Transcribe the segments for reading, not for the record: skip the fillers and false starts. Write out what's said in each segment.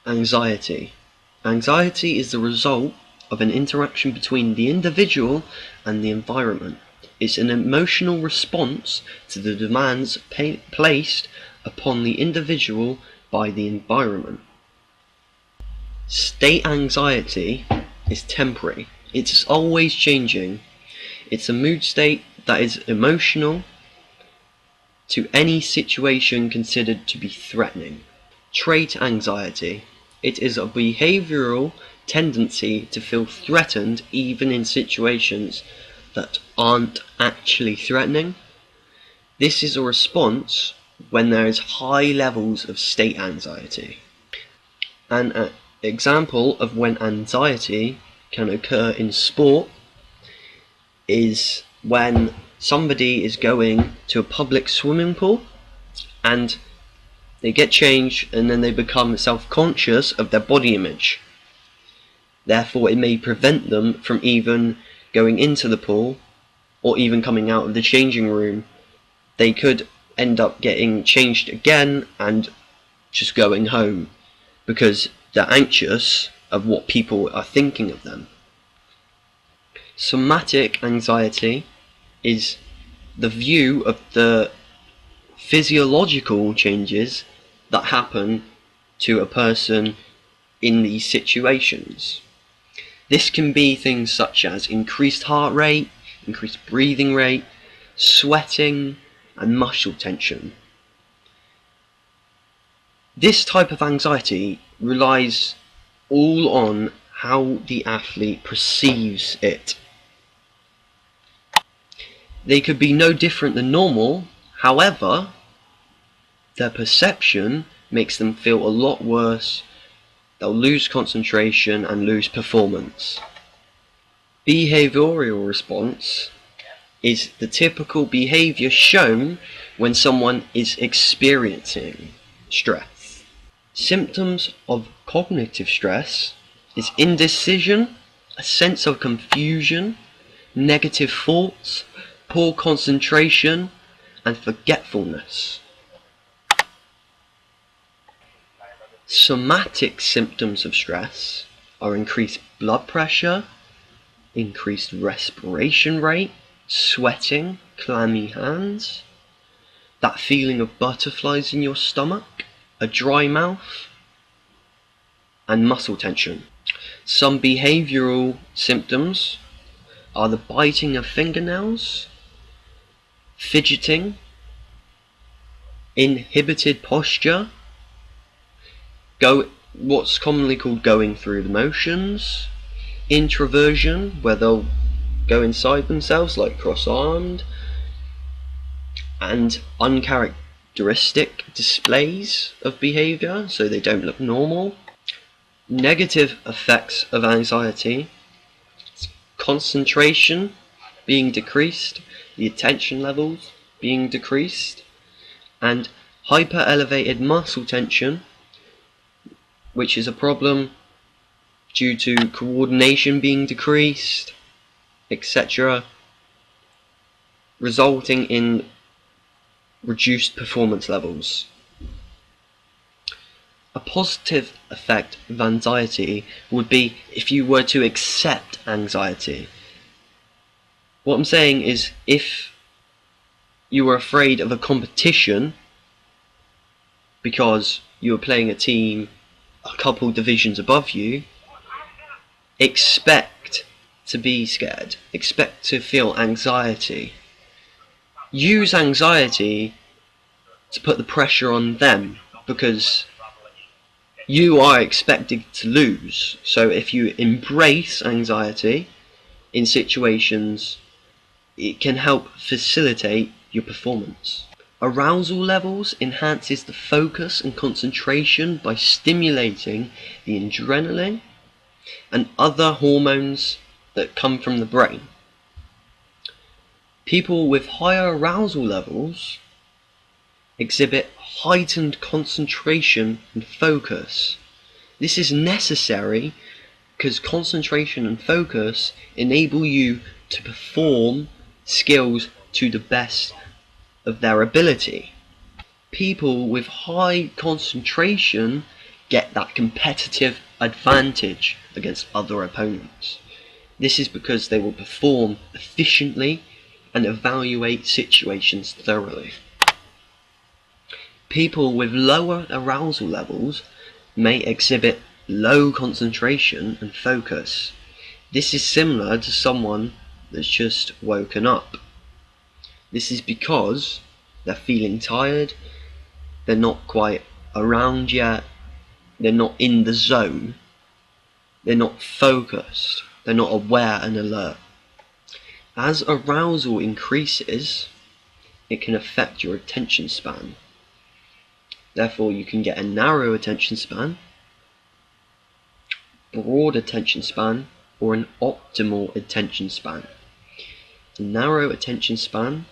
Anxiety. Anxiety is the result of an interaction between the individual and the environment. It's an emotional response to the demands placed upon the individual by the environment. State anxiety is temporary. It's always changing. It's a mood state that is emotional to any situation considered to be threatening. Trait anxiety. It is a behavioral tendency to feel threatened even in situations that aren't actually threatening. This is a response when there is high levels of state anxiety. An example of when anxiety can occur in sport is when somebody is going to a public swimming pool and they get changed and then they become self-conscious of their body image. Therefore, it may prevent them from even going into the pool or even coming out of the changing room. They could end up getting changed again and just going home because they're anxious of what people are thinking of them. Somatic anxiety is the view of the physiological changes that happen to a person in these situations. This can be things such as increased heart rate, increased breathing rate, sweating, and muscle tension. This type of anxiety relies all on how the athlete perceives it. They could be no different than normal, however, their perception makes them feel a lot worse. They'll lose concentration and lose performance. Behavioral response is the typical behavior shown when someone is experiencing stress. Symptoms of cognitive stress is indecision, a sense of confusion, negative thoughts, poor concentration, and forgetfulness. Somatic symptoms of stress are increased blood pressure, increased respiration rate, sweating, clammy hands, that feeling of butterflies in your stomach, a dry mouth, and muscle tension. Some behavioral symptoms are the biting of fingernails, fidgeting, inhibited posture, what's commonly called going through the motions, introversion, where they'll go inside themselves like cross-armed, and uncharacteristic displays of behavior, so they don't look normal. Negative effects of anxiety: concentration being decreased, the attention levels being decreased, and hyper-elevated muscle tension, which is a problem due to coordination being decreased, etc., resulting in reduced performance levels. A positive effect of anxiety would be if you were to accept anxiety. What I'm saying is, if you were afraid of a competition because you were playing a team a couple divisions above you, expect to be scared, expect to feel anxiety. Use anxiety to put the pressure on them, because you are expected to lose. So if you embrace anxiety in situations, it can help facilitate your performance. Arousal levels enhances the focus and concentration by stimulating the adrenaline and other hormones that come from the brain. People with higher arousal levels exhibit heightened concentration and focus. This is necessary because concentration and focus enable you to perform skills to the best of their ability. People with high concentration get that competitive advantage against other opponents. This is because they will perform efficiently and evaluate situations thoroughly. People with lower arousal levels may exhibit low concentration and focus. This is similar to someone that's just woken up. This is because they're feeling tired, they're not quite around yet, they're not in the zone, they're not focused, they're not aware and alert. As arousal increases, it can affect your attention span. Therefore, you can get a narrow attention span, broad attention span, or an optimal attention span. A narrow attention span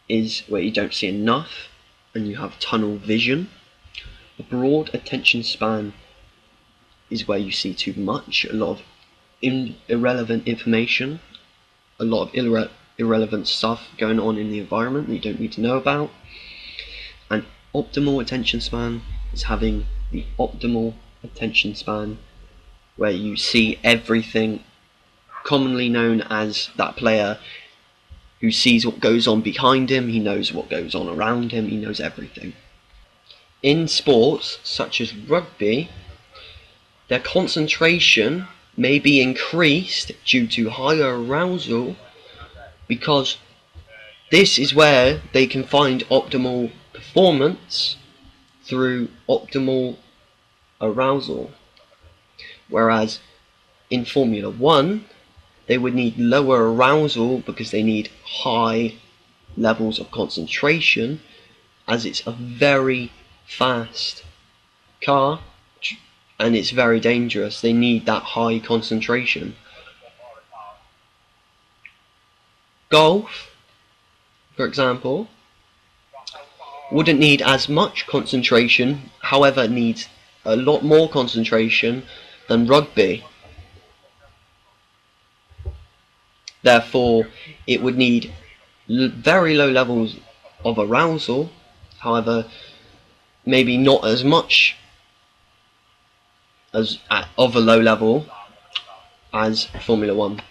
is where you don't see enough and you have tunnel vision. A broad attention span is where you see too much, a lot of irrelevant information, a lot of irrelevant stuff going on in the environment that you don't need to know about. An optimal attention span is having the optimal attention span where you see everything, commonly known as that player who sees what goes on behind him, he knows what goes on around him, he knows everything. In sports such as rugby, their concentration may be increased due to higher arousal because this is where they can find optimal performance through optimal arousal. Whereas in Formula 1, they would need lower arousal because they need high levels of concentration, as it's a very fast car and it's very dangerous. They need that high concentration. Golf, for example, wouldn't need as much concentration, however it needs a lot more concentration than rugby. Therefore, it would need very low levels of arousal, however, maybe not as much as of a low level as Formula 1.